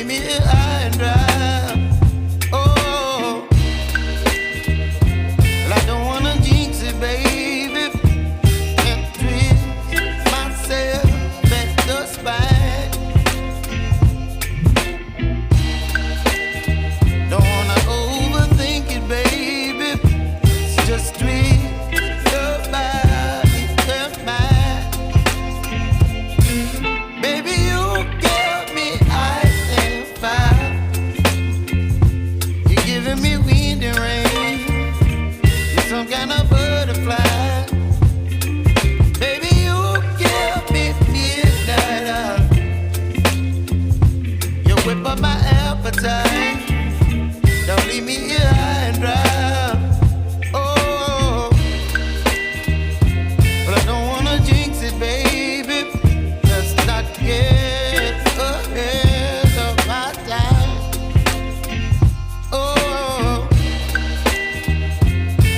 leave me high and dry. Oh, well, I don't wanna jinx it, baby, and twist myself at the spine. Don't wanna overthink it, baby. It's just twist your body and mine. Baby, you give me ice and fire. You're giving me wind and rain. You're some kind of butterfly. Baby, you give me midnight. You whip up my appetite. Don't leave me here high and dry. Oh, but I don't wanna jinx it, baby. Let's not get ahead of my time. Oh,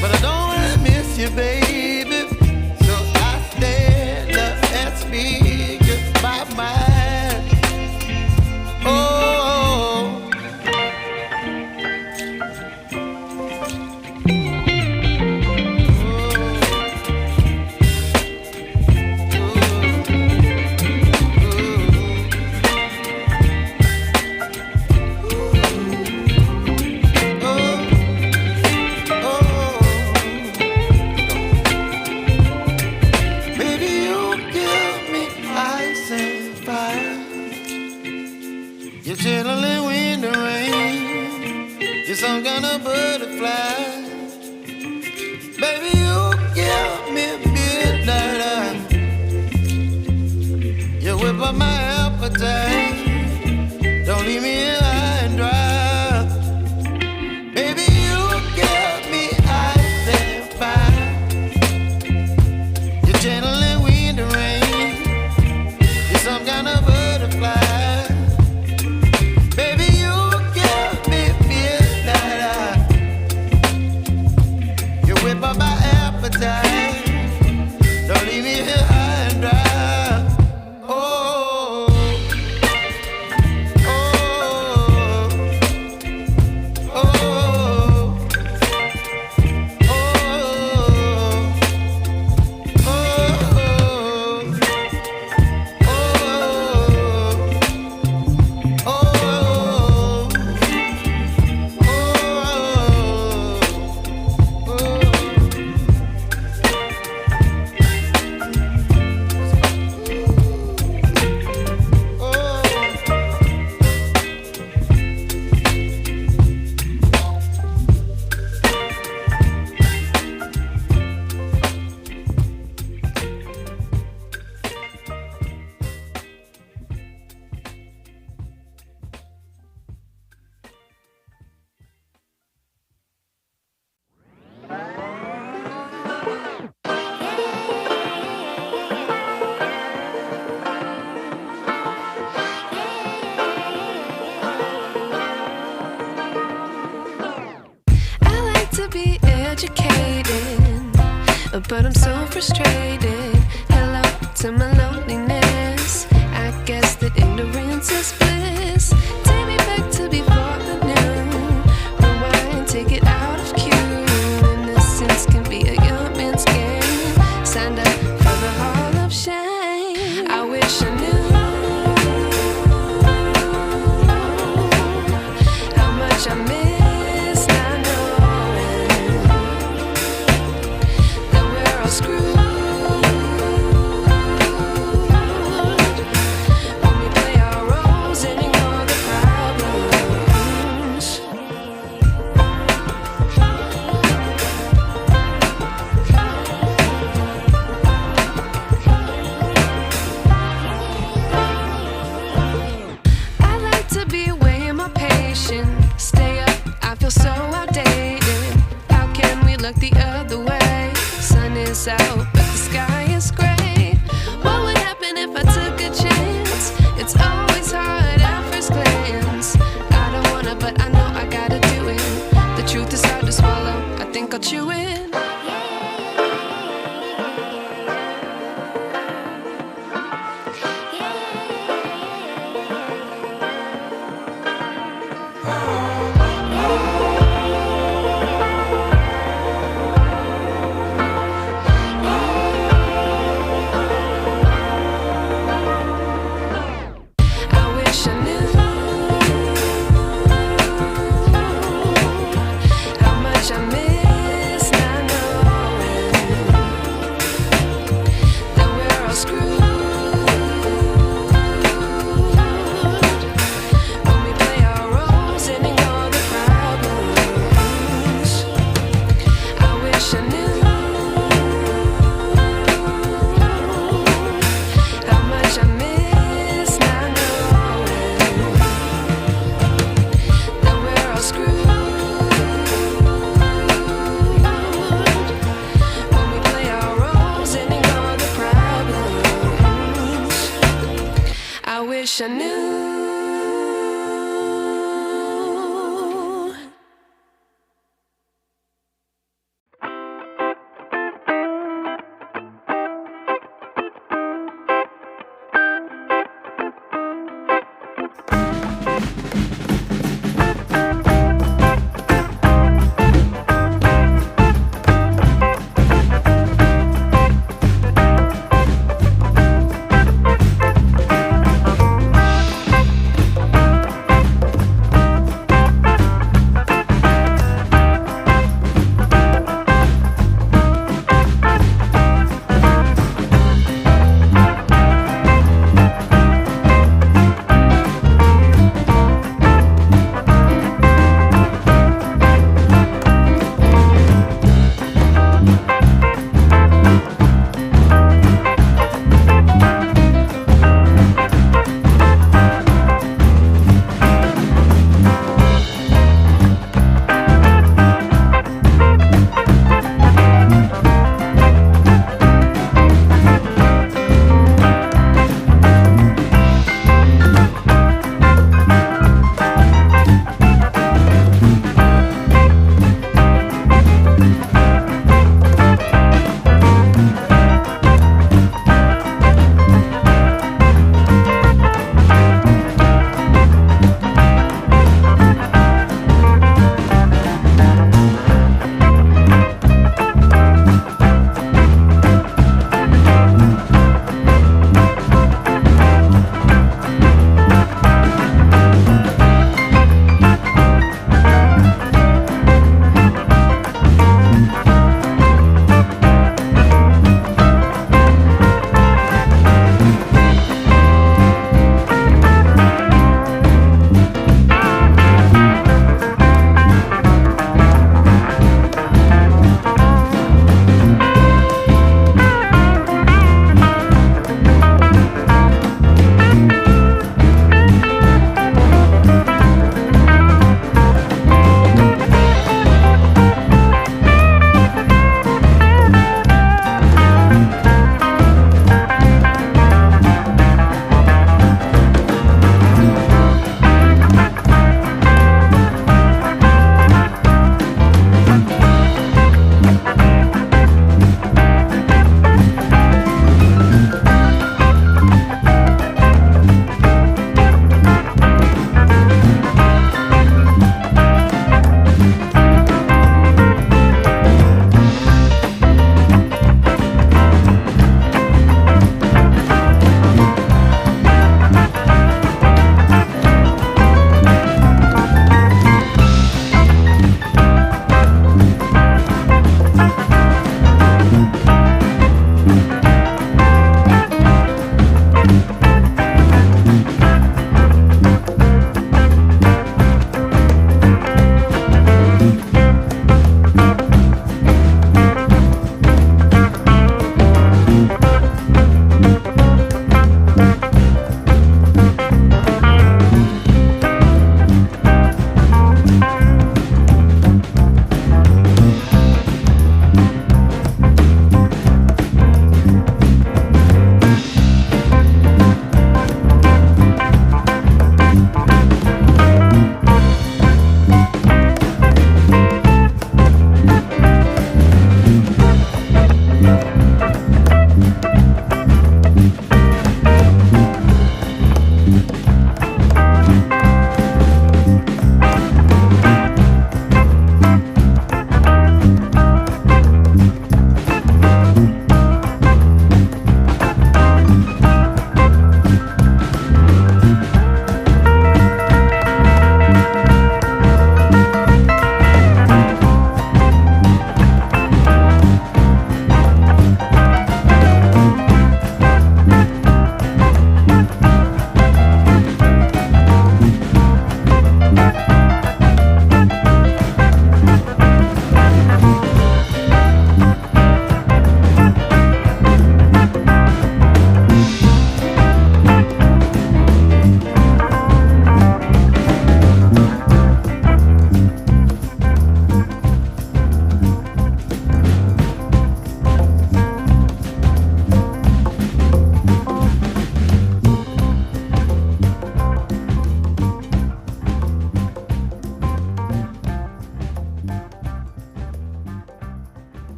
but I don't wanna miss you, baby. So I stand up and speak my mind. Oh. Baby, you give me ice and fire. You're chilling wind and rain. You're some kind of butterfly. Baby, you give me midnight. You whip up my appetite. Don't leave me here high and dry. Baby, you give me ice and fire. You're channeling wind and rain. You're some kind of butterfly. Baby, you give me midnight. You whip up my appetite. Don't leave me here high and dry. Oh, oh, oh, oh, but I'm so frustrated. Hello to my loneliness. I guess that ignorance is bliss. Take me back to before the new. Rewind, take it out of cue. Innocence can be a young man's game. Signed up for the hall of shame. I wish I knew how much I miss. Out, but the sky is gray. What would happen if I took a chance? It's always hard at first glance. I don't wanna, but I know I gotta do it. The truth is hard to swallow. I think I'll chew it.